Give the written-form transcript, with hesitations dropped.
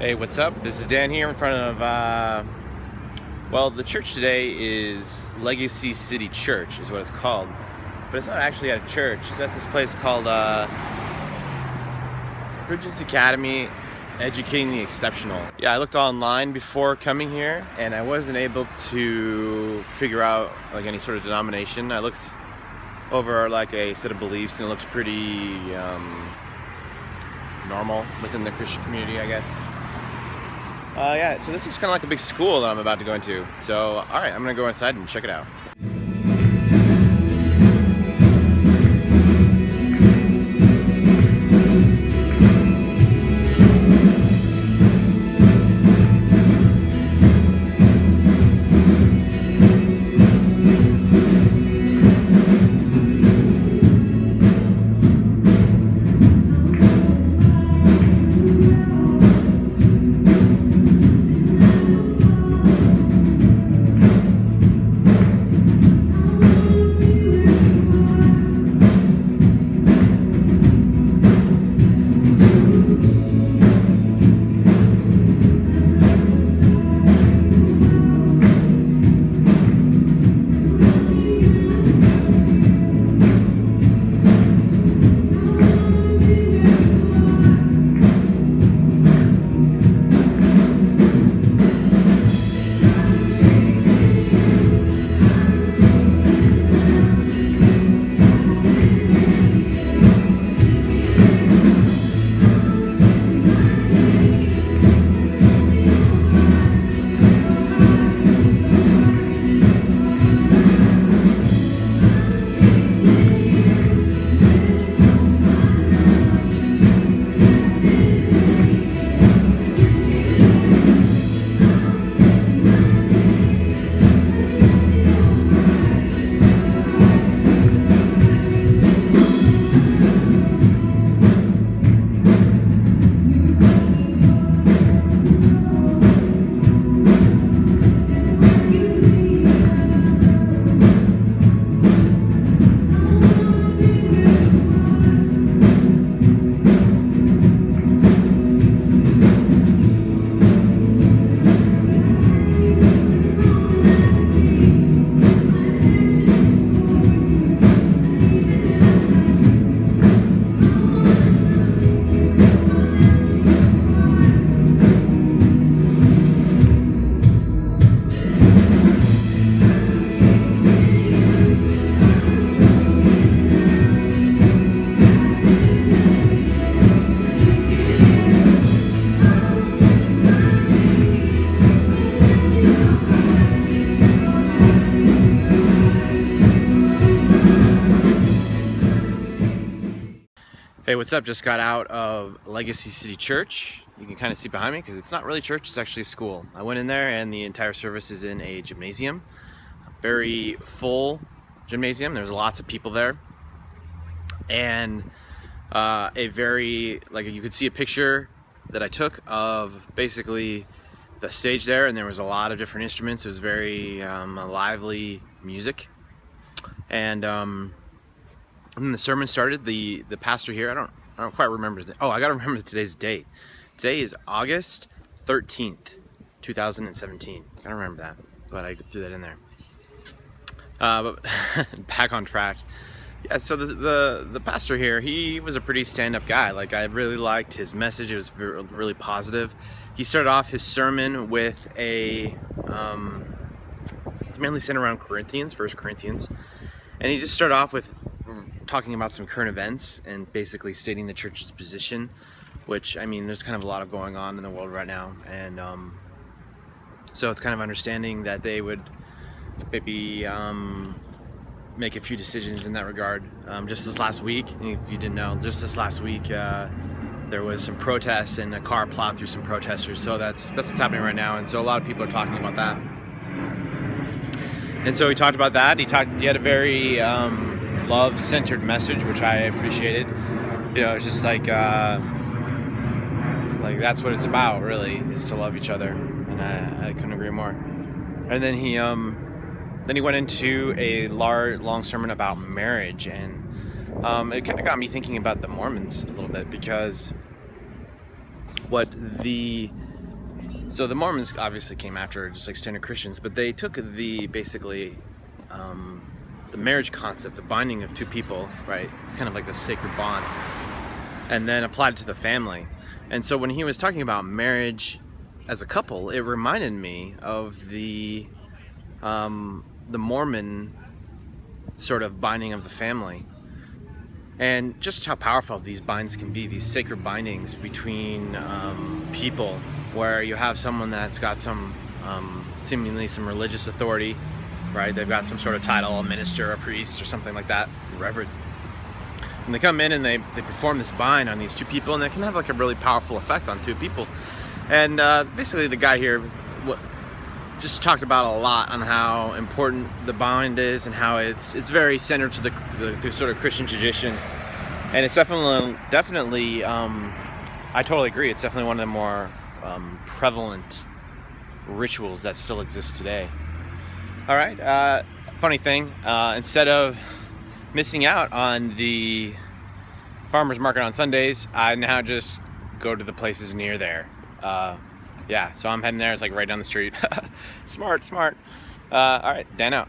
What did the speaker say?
Hey, what's up? This is Dan here in front of, well, the church today is Legacy City Church, is what it's called. But it's not actually at a church. It's at this place called Bridges Academy, Educating the Exceptional. Yeah, I looked online before coming here, and I wasn't able to figure out like any sort of denomination. I looked over like a set of beliefs, and it looks pretty normal within the Christian community, I guess. Yeah, so this is kind of like a big school that I'm about to go into. So, alright, I'm gonna go inside and check it out. Hey, what's up? Just got out of Legacy City Church. You can kind of see behind me because it's not really church, it's actually a school. I went in there and the entire service is in a gymnasium. A very full gymnasium. There's lots of people there. And a very, like, you could see a picture that I took of basically the stage there, and there was a lot of different instruments. It was very lively music. And then the sermon started. The pastor here, I don't quite remember. I gotta remember today's date. Today is August 13th, 2017. I gotta remember that, but I threw that in there. But back on track. Yeah, so the pastor here, he was a pretty stand-up guy. Like, I really liked his message. It was really positive. He started off his sermon with it's mainly centered around Corinthians, 1 Corinthians. And he just started off with talking about some current events and basically stating the church's position, which, I mean, there's kind of a lot of going on in the world right now. And so it's kind of understanding that they would maybe make a few decisions in that regard. Just this last week, if you didn't know, just this last week, there was some protests and a car plowed through some protesters. So that's what's happening right now. And so a lot of people are talking about that. And so he talked about that. He had a very love-centered message, which I appreciated. You know, it's just like that's what it's about, really, is to love each other. And I couldn't agree more. And then he went into a long sermon about marriage, and it kind of got me thinking about the Mormons a little bit, because what the So the Mormons obviously came after just like standard Christians, but they took basically the marriage concept, the binding of two people, right? It's kind of like the sacred bond, and then applied it to the family. And so when he was talking about marriage as a couple, it reminded me of the Mormon sort of binding of the family, and just how powerful these binds can be, these sacred bindings between people, where you have someone that's got some seemingly some religious authority, right? They've got some sort of title, a minister, a priest, or something like that, reverend. And they come in and they perform this bind on these two people, and it can have like a really powerful effect on two people. And basically the guy here just talked about a lot on how important the bind is, and how it's very centered to the sort of Christian tradition. And it's definitely I totally agree, it's definitely one of the more prevalent rituals that still exists today. All right, funny thing, instead of missing out on the farmers market on Sundays, I now just go to the places near there. Yeah, so I'm heading there. It's like right down the street. Smart. All right, Dan out.